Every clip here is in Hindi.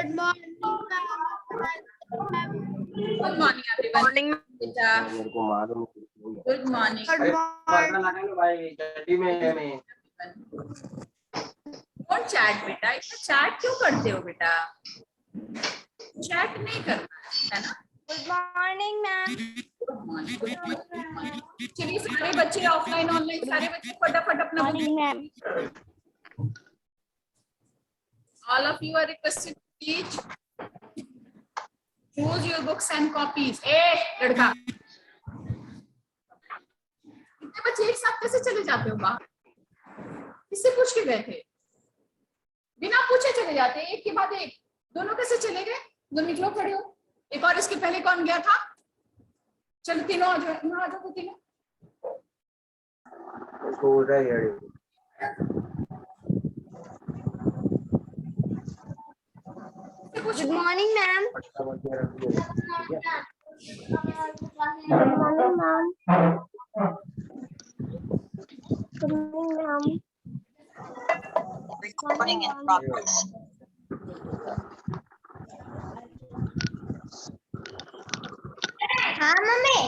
Good morning, Good morning, everyone. morning. बेटा good morning. Good morning. Don't chat बेटा. इतना चैट क्यों करते हो बेटा? चैट नहीं करना है ना. Good morning, ma'am. Good morning. चलिए सारे बच्चे ऑफलाइन ऑनलाइन सारे बच्चे फटाफट अपना Morning, ma'am. all of you are requested to teach. Choose your books and copies. लड़का कितने बच्चे एक साथ कैसे चले जाते हो बाहर? किससे पूछ के गए थे? बिना पूछे चले जाते, एक के बाद एक. दोनों कैसे चले गए? दो निकलो खड़े हो. एक और इसके पहले कौन गया था? चलो तीनों आ जाओ तीनों. Good morning, ma'am. Good morning, ma'am. Good morning, ma'am. Recording in progress. हाँ मम्मी.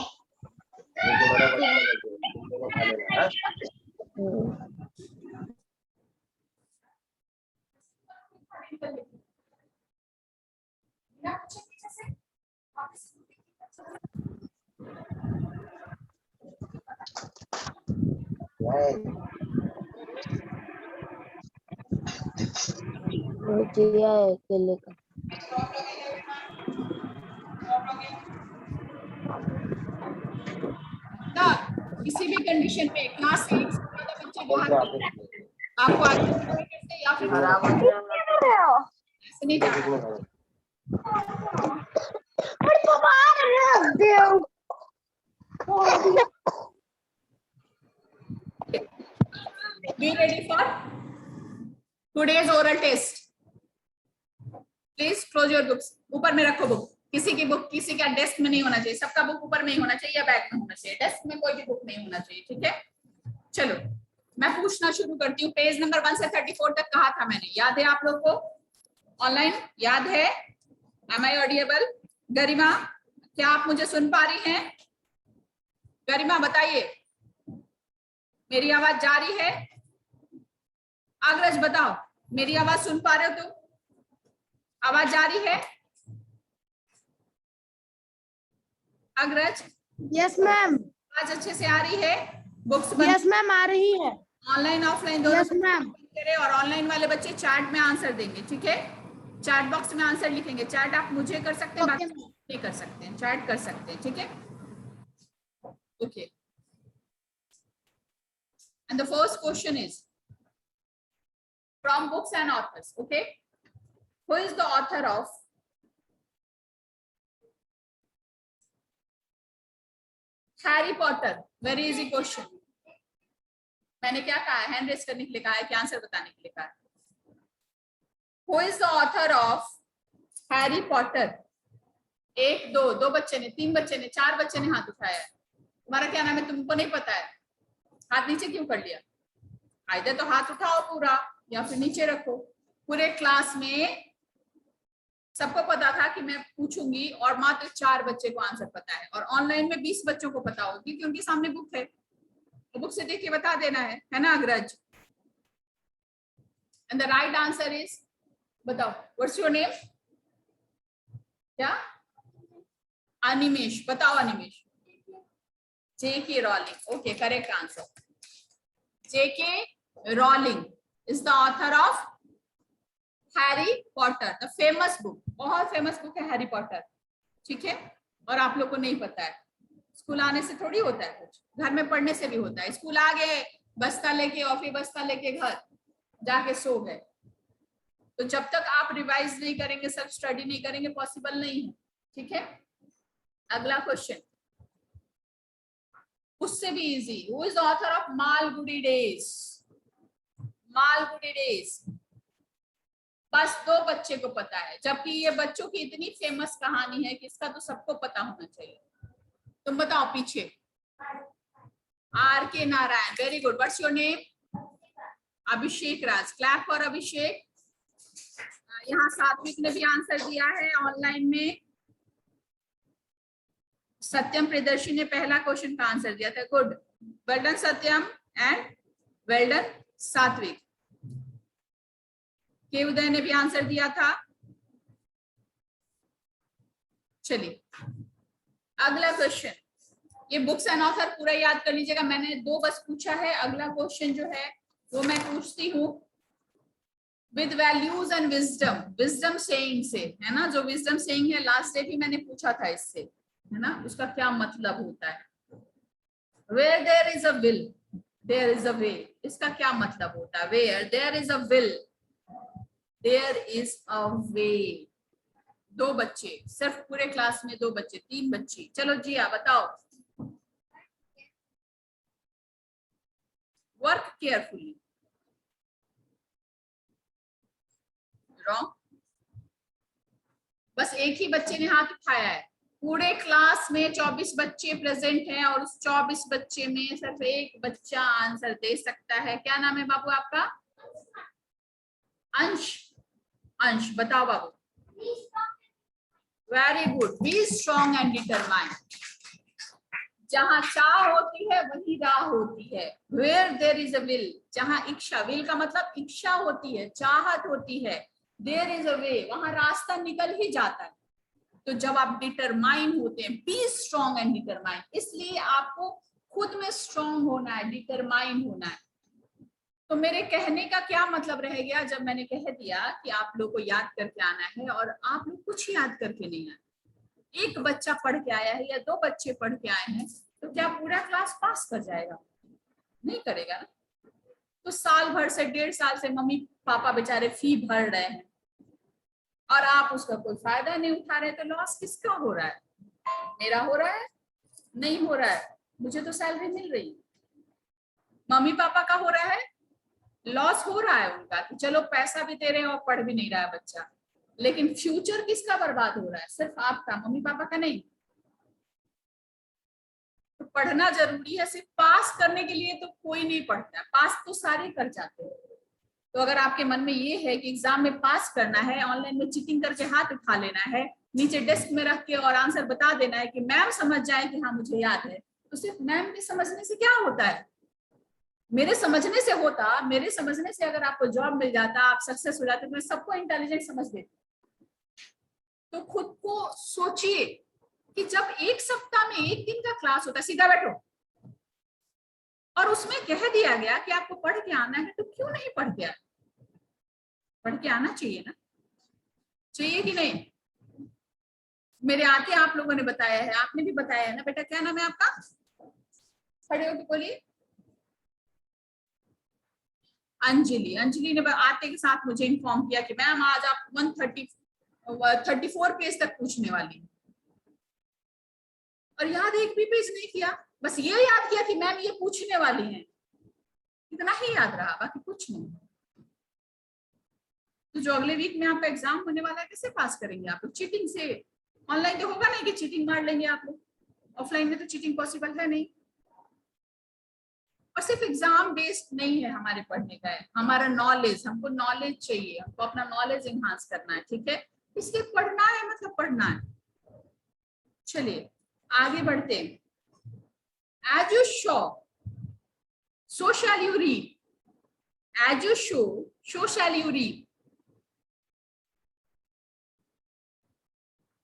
दिया है केले का. किसी भी कंडीशन में क्लास 8 से ज्यादा बच्चे बाहर आपको आगे कैसे या फिर ऐसे नहीं जाना. Be ready for today's oral test. Please close your books. ऊपर में रखो बुक. किसी की बुक किसी का डेस्क में नहीं होना चाहिए. सबका बुक ऊपर में ही होना चाहिए या बैग में होना चाहिए. डेस्क में कोई भी बुक नहीं होना चाहिए. ठीक है. चलो मैं पूछना शुरू करती हूँ. पेज नंबर 1 से 34 तक कहा था मैंने. याद है आप लोग को? ऑनलाइन याद है? Am I audible? गरिमा क्या आप मुझे सुन पा रही हैं? गरिमा बताइए. मेरी आवाज जा रही है? अग्रज बताओ मेरी आवाज सुन पा रहे हो तुम? आवाज जा रही है? अग्रज. Yes, ma'am. आवाज अच्छे से आ रही है? Books Yes, ma'am. आ रही है. ऑनलाइन ऑफलाइन दोनों. Yes, ma'am. और ऑनलाइन वाले बच्चे चैट में आंसर देंगे. ठीक है. चैट बॉक्स में आंसर लिखेंगे. चैट आप मुझे कर सकते हैं, बाकी नहीं कर सकते हैं. चैट कर सकते हैं. ठीक है. Okay. And the first question is from books and authors. Okay. Who is the author of Harry Potter? Very easy question. मैंने क्या कहा है? हैंड रेस करने के लिए कहा है कि आंसर बताने के लिए कहा है? Who is the author of Harry Potter? एक दो बच्चे ने, 3 बच्चे ने, 4 बच्चे ने हाथ उठाया है. तुम्हारा क्या नाम है? तुमको नहीं पता है? हाथ नीचे क्यों कर लिया? आइदर तो हाथ उठाओ पूरा या फिर नीचे रखो. पूरे क्लास में सबको पता था कि मैं पूछूंगी और मात्र 4 बच्चे को आंसर पता है. और ऑनलाइन में 20 बच्चों को पता होगी क्योंकि उनके सामने बुक है. तो बुक से देख के बता देना है ना अग्रज? And the right answer is, बताओ व्हाट्स योर नेम? क्या? अनिमेश. बताओ Animesh. J.K. Rowling. Okay, correct answer. J.K. Rowling is the author of Harry Potter, the famous book. बहुत फेमस बुक है हैरी पॉटर. ठीक है. और आप लोग को नहीं पता है. स्कूल आने से थोड़ी होता है कुछ, घर में पढ़ने से भी होता है. स्कूल आ गए, बस्ता लेके ऑफिस बस्ता लेके घर जाके सो गए. तो जब तक आप रिवाइज नहीं करेंगे, सेल्फ स्टडी नहीं करेंगे, पॉसिबल नहीं है. ठीक है. अगला क्वेश्चन उससे भी easy. Who is the author of Malgudi days? Malgudi days बस 2 बच्चे को पता है, जबकि ये बच्चों की इतनी फेमस कहानी है कि इसका तो सबको पता होना चाहिए. तुम बताओ पीछे. R.K. Narayan. Very good. What's your name? Abhishek Raj. Clap for Abhishek. यहाँ सात्विक ने भी आंसर दिया है ऑनलाइन में। सत्यम प्रियदर्शी ने पहला क्वेश्चन का आंसर दिया था। Good, well done Satyam and well done सात्विक। के उदय ने भी आंसर दिया था। चलिए अगला क्वेश्चन, ये बुक्स एंड ऑथर पूरा याद कर लीजिएगा, मैंने 2 बस पूछा है। अगला क्वेश्चन जो है वो मैं पूछती हूँ with values and wisdom, wisdom saying से, है ना। जो विजडम सेइंग है लास्ट डे भी मैंने पूछा था इससे, है ना, उसका क्या मतलब होता है। Where there is a will there is a way, इसका क्या मतलब होता है। Where there is a will there is a way. 2 बच्चे, सिर्फ पूरे क्लास में 2 बच्चे, 3 बच्चे। चलो जी आप बताओ। Work carefully, wrong. बस एक ही बच्चे ने हाथ उठाया है। पूरे क्लास में 24 बच्चे प्रेजेंट हैं और उस 24 बच्चे में सिर्फ एक बच्चा आंसर दे सकता है। क्या नाम है बाबू आपका? अंश। अंश बताओ बाबू। Very good, be strong and determined. जहां चाह होती है वही राह होती है। Where there is a will, जहां इच्छा, विल का मतलब इच्छा होती है, चाहत होती है, देयर इज अ वे, वहां रास्ता निकल ही जाता है। तो जब आप डिटरमाइन होते हैं, बी स्ट्रॉन्ग एंड डिटरमाइन, इसलिए आपको खुद में स्ट्रॉन्ग होना है, डिटरमाइन होना है। तो मेरे कहने का क्या मतलब रह गया जब मैंने कह दिया कि आप लोग को याद करके आना है और आप लोग कुछ याद करके नहीं आए। एक बच्चा पढ़ के आया है या 2 बच्चे पढ़ के आए हैं तो क्या पूरा क्लास पास कर जाएगा? नहीं करेगा ना। तो साल भर से, 1.5 साल से मम्मी पापा बेचारे फी भर रहे हैं और आप उसका कोई फायदा नहीं उठा रहे, तो लॉस किसका हो रहा है? मेरा हो रहा है? नहीं हो रहा है, मुझे तो सैलरी मिल रही है। मम्मी पापा का हो रहा है, लॉस हो रहा है उनका कि चलो पैसा भी दे रहे हैं और पढ़ भी नहीं रहा है बच्चा। लेकिन फ्यूचर किसका बर्बाद हो रहा है? सिर्फ आपका, मम्मी पापा का नहीं। तो पढ़ना जरूरी है, सिर्फ पास करने के लिए तो कोई नहीं पढ़ता, पास तो सारे कर जाते हैं। तो अगर आपके मन में ये है कि एग्जाम में पास करना है, ऑनलाइन में चीटिंग करके हाथ उठा लेना है, नीचे डेस्क में रख के और आंसर बता देना है कि मैम समझ जाए कि हाँ मुझे याद है, तो सिर्फ मैम के समझने से क्या होता है? मेरे समझने से होता, मेरे समझने से अगर आपको जॉब मिल जाता, आप सक्सेस हो जाते, तो मैं सबको इंटेलिजेंट समझ देती। तो खुद को सोचिए कि जब एक सप्ताह में 1 दिन का क्लास होता है, सीधा बैठो, और उसमें कह दिया गया कि आपको पढ़ के आना है, तो क्यों नहीं पढ़ के आना? पढ़ के आना चाहिए ना, चाहिए कि नहीं? मेरे आके आप लोगों ने बताया है, आपने भी बताया है ना बेटा। क्या नाम है आपका? खड़े होकर बोलिए। अंजलि। अंजलि ने आते के साथ मुझे इन्फॉर्म किया कि मैम आज आप 134 पेज तक पूछने वाली, और याद एक भी पेज नहीं किया, बस ये याद किया कि मैम ये पूछने वाली हैं, इतना ही याद रहा, बाकी कुछ नहीं। तो जो अगले वीक में आपका एग्जाम होने वाला है, कैसे पास करेंगे आप लोग? चीटिंग से। ऑनलाइन तो होगा नहीं कि चीटिंग मार लेंगे आप लोग, ऑफलाइन में तो चीटिंग पॉसिबल है नहीं। और सिर्फ एग्जाम बेस्ड नहीं है हमारे पढ़ने का, है हमारा नॉलेज, हमको नॉलेज चाहिए, हमको अपना नॉलेज एनहांस करना है, ठीक है। इसलिए पढ़ना है, मतलब पढ़ना है। चलिए आगे बढ़ते हैं। As you sow so shall you reap, as you sow so shall you reap.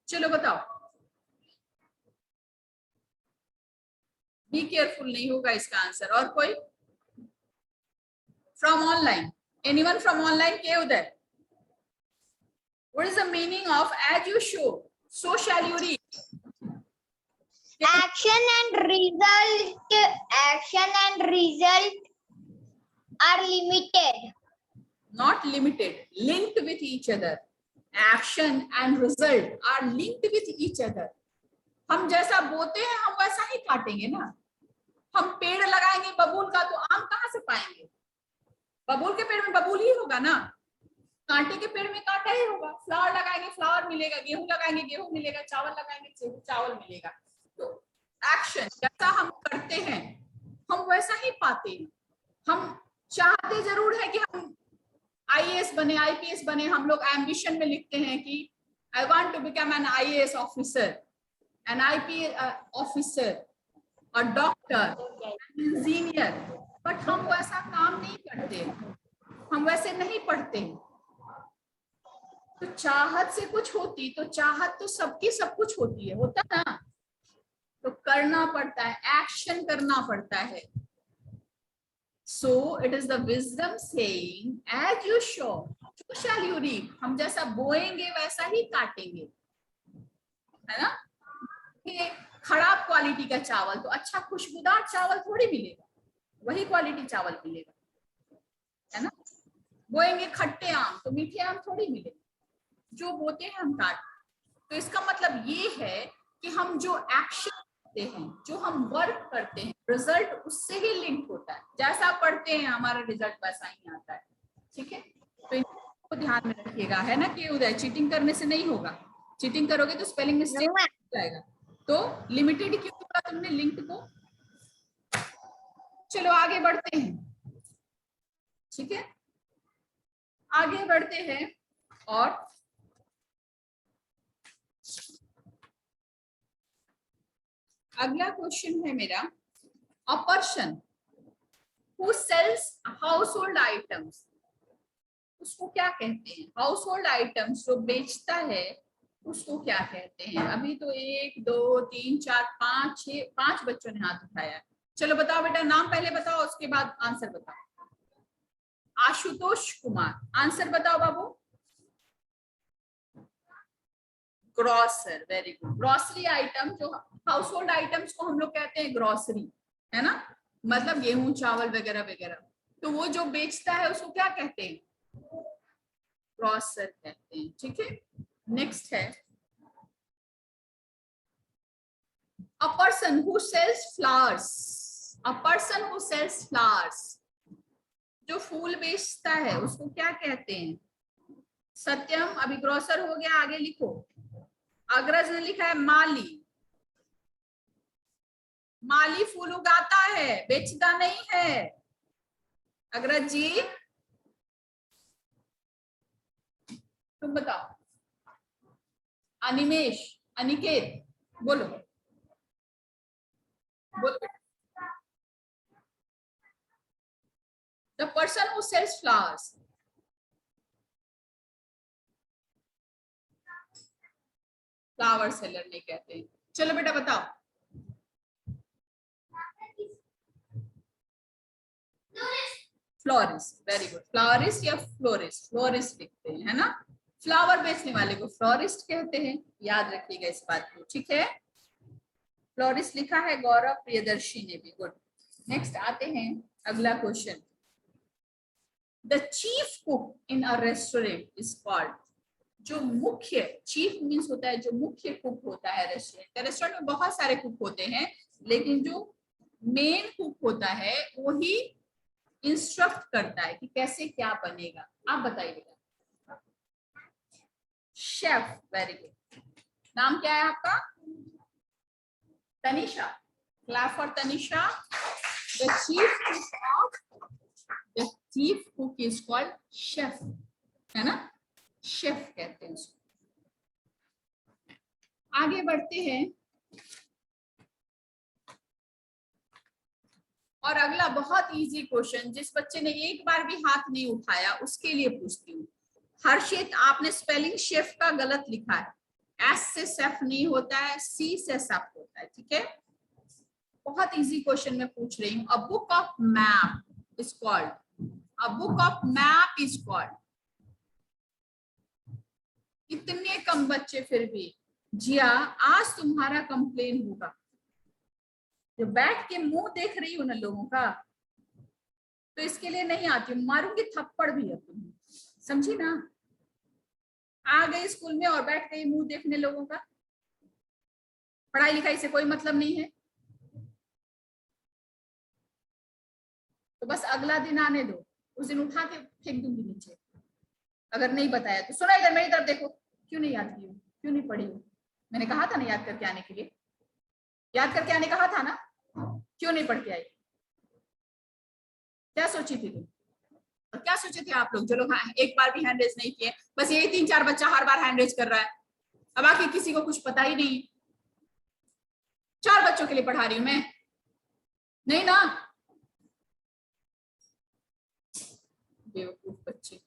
चलो बताओ। बी केयरफुल नहीं होगा इसका आंसर। और कोई? From online, anyone from online? K Uday, what is the meaning of as you sow so shall you reap? Action and result are limited. Not limited, linked with each other. Action and result are linked with each other. हम जैसा बोते हैं हम वैसा ही काटेंगे ना। हम पेड़ लगाएंगे बबूल का, तो आम कहाँ से पाएंगे? बबूल के पेड़ में बबूल ही होगा ना, कांटे के पेड़ में कांटा ही होगा। फ्लावर लगाएंगे फ्लावर मिलेगा, गेहूं लगाएंगे गेहूं मिलेगा, चावल लगाएंगे चावल मिलेगा। तो एक्शन जैसा हम करते हैं हम वैसा ही पाते हैं। हम चाहते जरूर है कि हम आईएएस बने, आईपीएस बने, हम लोग एम्बिशन में लिखते हैं कि I want to become an IAS officer, an IPS officer और डॉक्टर, इंजीनियर, बट हम वैसा काम नहीं करते, हम वैसे नहीं पढ़ते। तो चाहत से कुछ होती तो चाहत तो सबकी सब कुछ होती है, होता ना, तो करना पड़ता है, एक्शन करना पड़ता है। So it is the wisdom saying, as you sow, so shall you reap. हम जैसा बोएंगे वैसा ही काटेंगे, है ना। ये खराब क्वालिटी का चावल तो अच्छा खुशबूदार चावल थोड़ी मिलेगा, वही क्वालिटी चावल मिलेगा, है ना। बोएंगे खट्टे आम तो मीठे आम थोड़ी मिलेंगे, जो बोते हैं हम काट। तो इसका मतलब ये है कि हम जो एक्शन करते हैं, जो हम वर्क करते हैं, रिजल्ट उससे ही लिंक होता है। जैसा पढ़ते हैं हमारा रिजल्ट वैसा ही आता है, ठीक है। तो इनको ध्यान में रखिएगा, है ना कि उदय चीटिंग करने से नहीं होगा, चीटिंग करोगे तो स्पेलिंग मिस्टेक हो जाएगा। तो लिमिटेड क्यों बोला तुमने लिंक को। चलो आगे बढ़ते हैं, ठीक है, आगे बढ़ते हैं। और अगला क्वेश्चन है मेरा, a person who sells household items, उसको क्या कहते हैं। हाउस होल्ड आइटम्स जो बेचता है उसको क्या कहते हैं। अभी तो 1 2 3 4 5 6 5 बच्चों ने हाथ उठाया। चलो बताओ बेटा, नाम पहले बताओ उसके बाद आंसर बताओ। आशुतोष कुमार, आंसर बताओ बाबू। Grocer, very good. Grocery item, जो हाउस होल्ड आइटम्स को हम लोग कहते हैं ग्रोसरी, है ना, मतलब गेहूं चावल वगैरह वगैरह। तो वो जो बेचता है उसको क्या कहते हैं, ग्रोसर कहते हैं, ठीक है। नेक्स्ट है, a person who sells flowers, a person who sells flowers, जो फूल बेचता है उसको क्या कहते हैं। सत्यम, अभी ग्रोसर हो गया, आगे लिखो। अग्रज ने लिखा है माली, माली फूल उगाता है, बेचता नहीं है। अग्रज जी तुम बताओ। अनिमेश, अनिकेत, बोलो बोलो। The person who sells flowers, flower seller नहीं कहते हैं। चलो बेटा बताओ। Florist, very good. फ्लोरिस्ट या फ्लोरिस्ट, फ्लोरिस्ट लिखते हैं, है ना। फ्लावर बेचने वाले को फ्लोरिस्ट कहते हैं, याद रखिएगा इस बात को, ठीक है। फ्लोरिस्ट लिखा है गौरव प्रियदर्शी ने भी, गुड। नेक्स्ट आते हैं, अगला question. The chief cook in a restaurant is called, जो मुख्य, चीफ मीन्स होता है जो मुख्य कुक होता है रेस्टोरेंट। रेस्टोरेंट में बहुत सारे कुक होते हैं, लेकिन जो मेन कुक होता है वही इंस्ट्रक्ट करता है कि कैसे क्या बनेगा। आप बताइए बेटा। Chef, very good. नाम क्या है आपका। Tanisha, clap for Tanisha. The chief cook of, the chief cook is called chef, है ना, शेफ कहते हैं उसको। आगे बढ़ते हैं, और अगला बहुत इजी क्वेश्चन, जिस बच्चे ने एक बार भी हाथ नहीं उठाया उसके लिए पूछती हूँ। हर्षित, आपने स्पेलिंग शेफ का गलत लिखा है, एस से सेफ नहीं होता है, सी से सेफ होता है, ठीक है। बहुत इजी क्वेश्चन में पूछ रही हूँ। A book of map is called, a book of map is called. इतने कम बच्चे फिर भी। जिया, आज तुम्हारा कंप्लेन होगा। जो बैठ के मुंह देख रही हूँ ना लोगों का, तो इसके लिए नहीं आती हूँ, मारूंगी थप्पड़ भी अब तुम्हें, समझी ना। आ गई स्कूल में और बैठ गई मुंह देखने लोगों का, पढ़ाई लिखाई से कोई मतलब नहीं है। तो बस अगला दिन आने दो, उस दिन उठा के फेंक दूंगी नीचे अगर नहीं बताया तो। सुना इधर, मेरी तरफ देखो। क्यों नहीं याद की हो, क्यों नहीं पढ़ी हो। मैंने कहा था ना याद करके आने के लिए, याद करके आने कहा था ना, क्यों नहीं पढ़ के आई। क्या सोची थी तुम। और क्या सोचे थे आप लोग जो लोग एक बार भी हैंड रेज नहीं किए, बस यही 3-4 बच्चा हर बार हैंड रेज कर रहा है, अब बाकी किसी को कुछ पता ही नहीं। 4 बच्चों के लिए पढ़ा रही हूं मैं, नहीं ना? बेवकूफ बच्चे।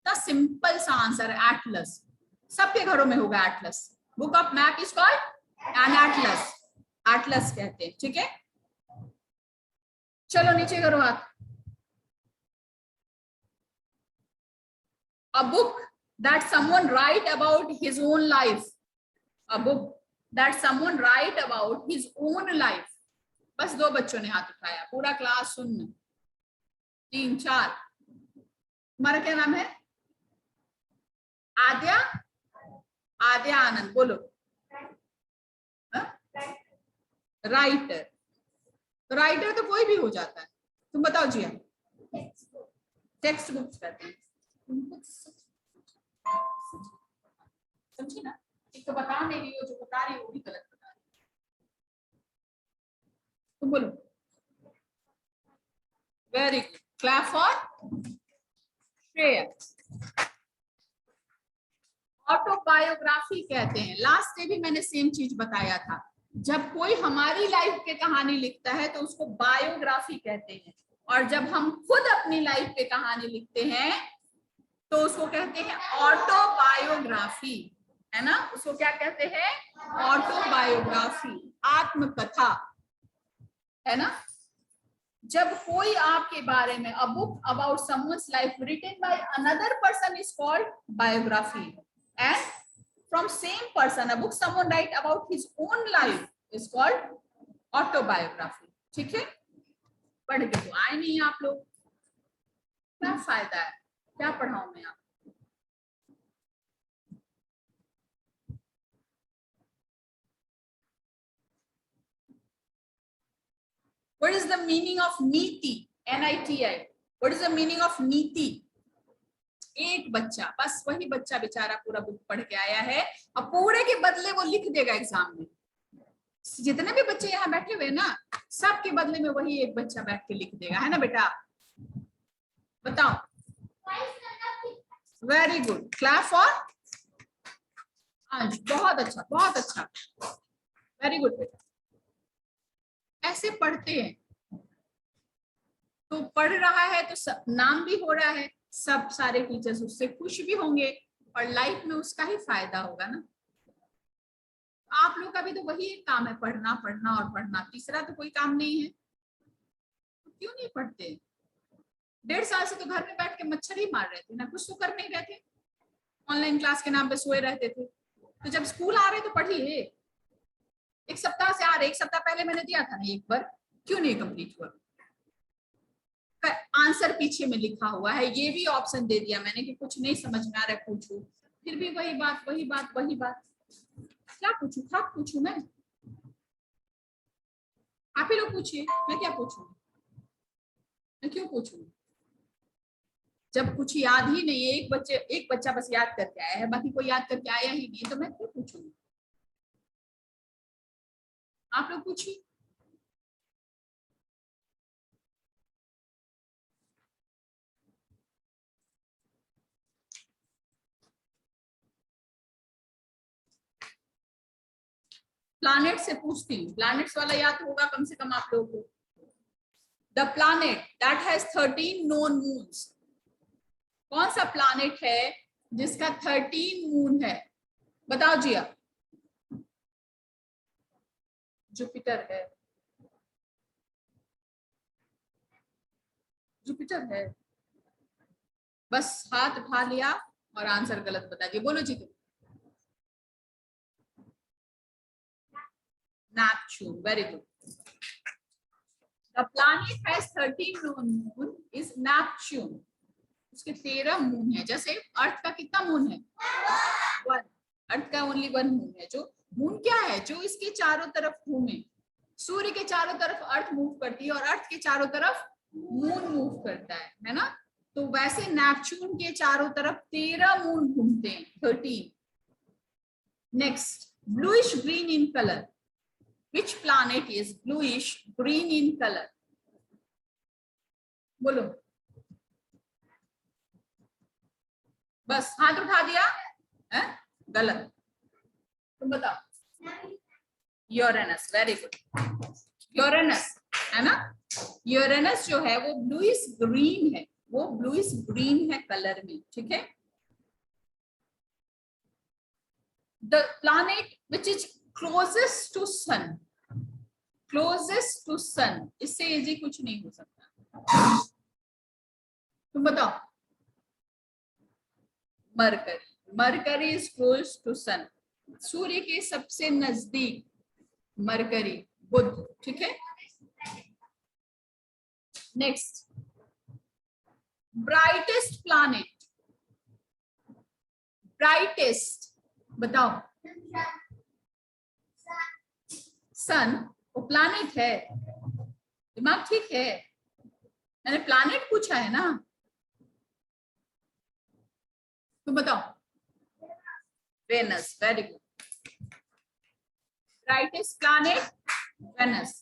सिंपल सा आंसर है एटलस। सबके घरों में होगा Atlas. Book of map is called an Atlas, Atlas कहते हैं, ठीक है। चलो नीचे करो हाथ। A book that someone write about his own life. A book that someone write about his own life. बस 2 बच्चों ने हाथ उठाया, पूरा क्लास सुन। 3-4। तुम्हारा क्या नाम है? आद्या, आद्या आनंद, बोलो। राइटर, राइटर तो कोई भी हो जाता है। तुम बताओ जिया। टेक्स्ट बुक्स कहते हैं। समझी ना? एक तो बता नहीं रही हो, जो बता रही हो वो भी गलत बता रही हो। तुम बोलो। Very good, clap for Shreya. Autobiography कहते हैं, लास्ट डे भी मैंने सेम चीज बताया था, जब कोई हमारी लाइफ पे कहानी लिखता है तो उसको बायोग्राफी कहते हैं, और जब हम खुद अपनी लाइफ पे कहानी लिखते हैं तो उसको कहते हैं ऑटोबायोग्राफी, है ना? उसको क्या कहते हैं? ऑटोबायोग्राफी, आत्मकथा, है ना? जब कोई आपके बारे में, a book about someone's life written by another person is called biography, and from same person a book someone write about his own life is called autobiography, ठीक है। पढ़ के तो आए नहीं आप लोग, क्या फायदा है, क्या पढ़ाऊं मैं आप? What is the meaning of नीति? NITI. What is the meaning of नीति? एक बच्चा, बस वही बच्चा बेचारा पूरा बुक पढ़ के आया है, अब पूरे के बदले वो लिख देगा एग्जाम में। जितने भी बच्चे यहाँ बैठे हुए ना, सबके बदले में वही एक बच्चा बैठ के लिख देगा, है ना बेटा? बताओ। वेरी गुड, क्लैप फॉर अंश। बहुत अच्छा, बहुत अच्छा, वेरी गुड बेटा। ऐसे पढ़ते हैं तो पढ़ रहा है तो सब, नाम भी हो रहा है, सब सारे टीचर्स उससे खुश भी होंगे और लाइफ में उसका ही फायदा होगा ना। आप लोग का भी तो वही एक काम है, पढ़ना पढ़ना और पढ़ना, तीसरा तो कोई काम नहीं है, तो क्यों नहीं पढ़ते? 1.5 साल से तो घर में बैठ के मच्छर ही मार रहे थे ना, कुछ तो कर नहीं रहे थे, ऑनलाइन क्लास के नाम पे सोए रहते थे। तो जब स्कूल आ रहे तो पढ़िए। 1 सप्ताह से आ रहे, 1 सप्ताह पहले मैंने दिया था ना एक बार, क्यों नहीं कंप्लीट हुआ? आंसर पीछे में लिखा हुआ है, ये भी ऑप्शन दे दिया मैंने कि कुछ नहीं समझ में आ रहा है पूछो, फिर भी वही बात वही बात वही बात। क्या पूछूं? क्या पूछूं मैं? आप ही लोग पूछिए, मैं क्या पूछूं? मैं क्यों पूछूं जब कुछ याद ही नहीं है? एक बच्चा बस याद करके आया है, बाकी कोई याद करके आया ही नहीं, तो मैं क्यों पूछूंगी? आप लोग पूछिए। प्लैनेट से पूछती हूँ, प्लैनेट्स वाला याद होगा कम से कम आप लोगों को। The planet that has 13 known moons, कौन सा प्लैनेट है जिसका 13 मून है? बताओ जिया। जुपिटर है, जुपिटर है। बस हाथ उठा लिया और आंसर गलत बता दिया, बोलो जी तुम। Neptune, very good. The planet has 13 moon is Neptune. उसके 13 मून है, जैसे अर्थ का कितना मून है? 1। अर्थ का ओनली 1 मून है। जो मून क्या है? जो इसके चारों तरफ घूमे। सूर्य के चारों तरफ अर्थ मूव करती है और अर्थ के चारों तरफ मून मूव करता है ना? तो वैसे नेपच्यून के चारों तरफ 13 मून घूमते हैं, 13। Next, bluish green in colour. Which planet is bluish green in color? बोलो, बस हाथ उठा दिया है, गलत। तुम बताओ। Uranus, very good. यूरेनस है ना, यूरेनस जो है वो ब्लूइश ग्रीन है, वो ब्लूइश ग्रीन है कलर में, ठीक है। The planet which is closest to sun, closest to sun, इससे इजी कुछ नहीं हो सकता। तुम बताओ। Mercury, Mercury is close to sun, सूर्य के सबसे नजदीक मरकरी, बुध, ठीक है। नेक्स्ट, ब्राइटेस्ट प्लैनेट, ब्राइटेस्ट बताओ। सन वो प्लैनेट है, दिमाग ठीक है, मैंने प्लैनेट पूछा है ना। तो बताओ। Venus, very good. Brightest planet Venus.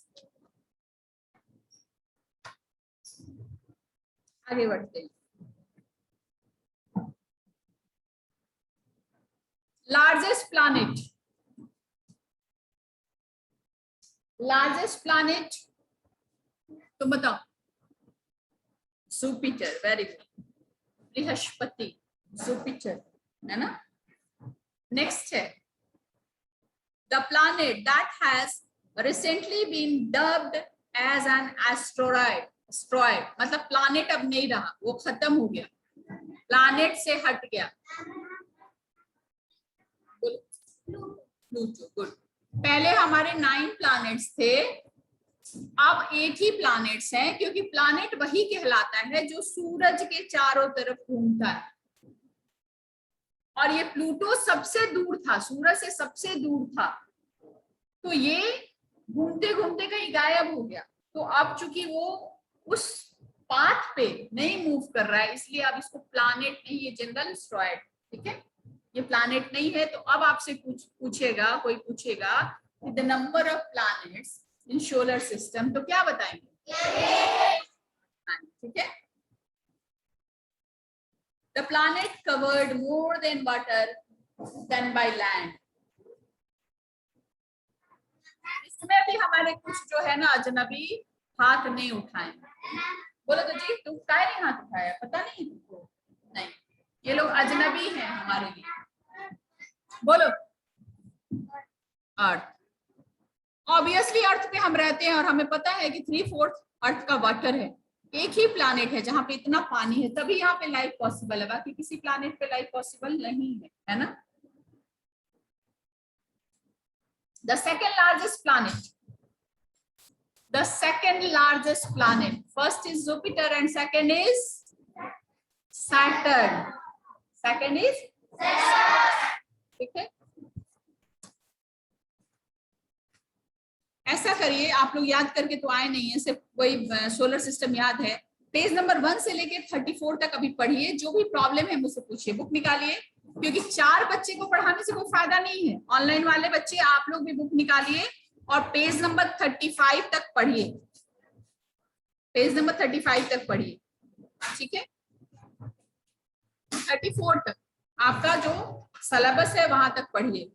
आगे बढ़ते हैं। लार्जेस्ट प्लैनेट, लार्जेस्ट प्लैनेट तो बताओ। Jupiter, very good. बृहस्पति, जुपिटर है ना। नेक्स्ट है the planet that has recently been dubbed as an asteroid, asteroid मतलब प्लैनेट अब नहीं रहा, वो खत्म हो गया, प्लैनेट से हट गया। Pluto, good. पहले हमारे 9 प्लैनेट्स थे, अब 8 ही प्लैनेट्स हैं, क्योंकि प्लैनेट वही कहलाता है जो सूरज के चारों तरफ घूमता है। और ये प्लूटो सबसे दूर था, सूरज से सबसे दूर था, तो ये घूमते घूमते कहीं गायब हो गया। तो अब चूंकि वो उस पाथ पे नहीं मूव कर रहा है, इसलिए अब इसको प्लैनेट नहीं, ये जनरल एस्टेरॉयड, ठीक है, ये प्लैनेट नहीं है। तो अब आपसे पूछेगा, कोई पूछेगा the number of planets in solar system, तो क्या बताएंगे? ठीक है। The planet covered more than water than by land. इसमें भी हमारे कुछ जो है ना अजनबी हाथ नहीं उठाए। बोलो तो जी, तुम काहे नहीं हाथ उठाया, पता नहीं तुमको? नहीं, ये लोग अजनबी हैं हमारे लिए। बोलो। अर्थ, ऑब्वियसली अर्थ पे हम रहते हैं और हमें पता है कि 3/4 अर्थ का वाटर है। एक ही प्लैनेट है जहां पे इतना पानी है, तभी यहाँ पे लाइफ पॉसिबल है, बाकी किसी प्लैनेट पे लाइफ पॉसिबल नहीं है ना। The second largest planet, the second largest planet, first is Jupiter and second is Saturn, second is ठीक है। ऐसा करिए, आप लोग याद करके तो आए नहीं है, सिर्फ वही सोलर सिस्टम याद है। पेज नंबर 1 से लेके 34 तक अभी पढ़िए, जो भी प्रॉब्लम है मुझसे पूछिए, बुक निकालिए, क्योंकि 4 बच्चे को पढ़ाने से कोई फायदा नहीं है। ऑनलाइन वाले बच्चे आप लोग भी बुक निकालिए और पेज नंबर 35 तक पढ़िए, पेज नंबर 35 तक पढ़िए, ठीक है। 34 तक आपका जो सिलेबस है वहां तक पढ़िए।